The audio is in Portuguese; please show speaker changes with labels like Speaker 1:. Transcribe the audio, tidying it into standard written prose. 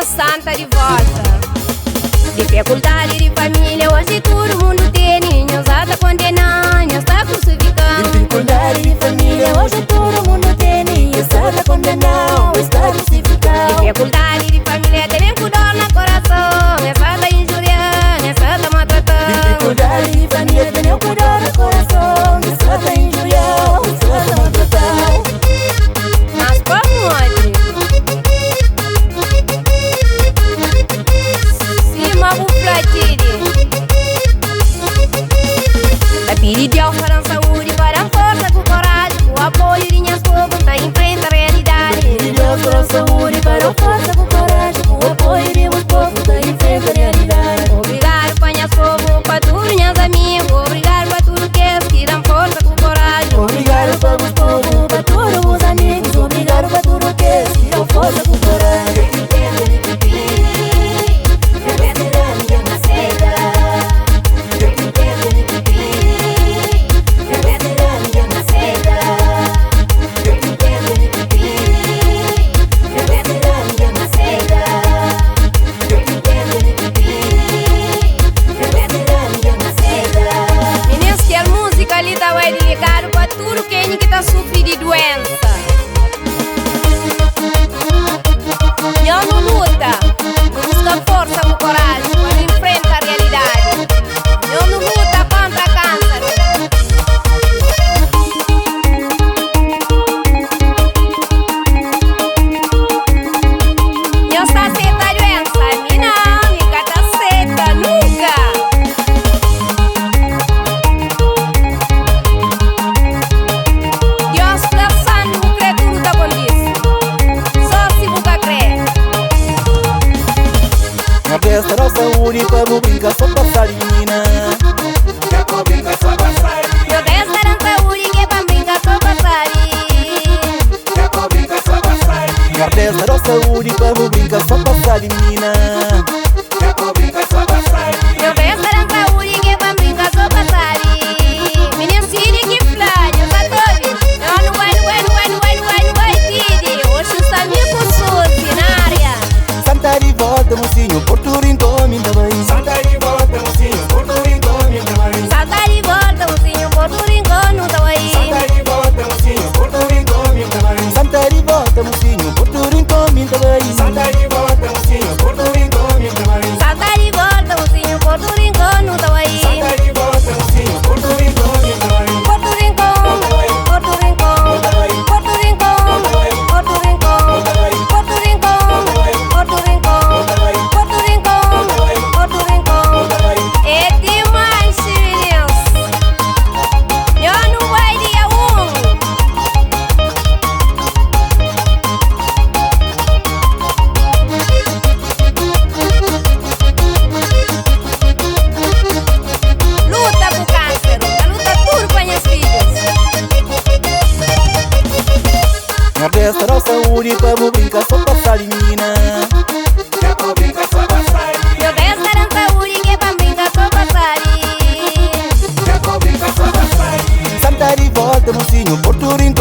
Speaker 1: Santa de volta. Dificuldade de família, hoje todo mundo tem. Ninguém está condenando, está crucificando.
Speaker 2: Dificuldade de família, hoje todo mundo tem. Ninguém está condenando, está crucificando.
Speaker 1: Dificuldade de família, tem com dor no coração. Essa está injuriando, essa está maltratando.
Speaker 2: Dificuldade de família, tem com dor no coração. Essa está injuriando, essa está maltratando.
Speaker 1: Mas como hoje? Pedi Deus para a saúde, para a força, com coragem, com o apoio de minhas povos, tá em frente à realidade.
Speaker 2: Pedi Deus para a saúde, para a força, com coragem, com o apoio de meus povos, tá em frente à realidade.
Speaker 1: Obrigado para minhas povos, para todos minhas amigos, obrigado para tudo que dão força, com coragem.
Speaker 2: Obrigado para meus povos, para todos os amigos, obrigado para tudo que dão força, com coragem.
Speaker 1: Dedicado para tudo quem está sofrendo de doença. Eu não luta, busca força com coragem para enfrentar a realidade. Eu não luta contra câncer. Eu está aceita a doença, mim não, nunca está aceita, nunca.
Speaker 2: Festa da saúde, vamos brincar só passar de menina.
Speaker 3: Quer pra brincar só passar.
Speaker 1: Eu festa da saúde, que pra brincar só passar.
Speaker 3: Quer pra brincar só passar.
Speaker 2: Na festa da saúde, vamos brincar só passar de menina.
Speaker 3: Quer pra brincar só passar.
Speaker 1: Eu festa da saúde, que pra brincar só passar. Menino Cid, que flare, eu já tô vendo. Eu não vai, Cid. Hoje está me com Suzy na área.
Speaker 2: Santa de volta, mocinho, Porto Rincão, me dá bem.
Speaker 3: Santa de volta, mocinho, Porto Rincão, me dá bem.
Speaker 1: Santa de volta, mocinho, Porto Rincão, não tá aí.
Speaker 3: Santa de volta, mocinho, Porto Rincão, me dá bem.
Speaker 2: Santa de volta, mocinho, Porto Rincão, me dá bem.
Speaker 3: Santa de volta, mocinho, Porto Rincão, me dá bem.
Speaker 1: Santa de volta, mocinho, Porto Rincão, não tá aí.
Speaker 3: Santa de volta, mocinho, Porto Rincão, me dá bem.
Speaker 1: Porto Rincão, Porto Rincão, Porto Rincão, Porto Rincão, Porto Rincão, Porto Rincão, Porto Rincão, Porto Rincão. É demais, filhos. Eu não vai dia Luta com o câncer, luta tudo com as filhas.
Speaker 2: Na festa da saúde, vamos brincar só passar de menina.
Speaker 3: Quer pra brincar só passar.
Speaker 1: Eu festa da saúde, que pra brincar só passar.
Speaker 3: Quer pra brincar só passar.
Speaker 2: Santa de volta, mocinho, Porto Rincão.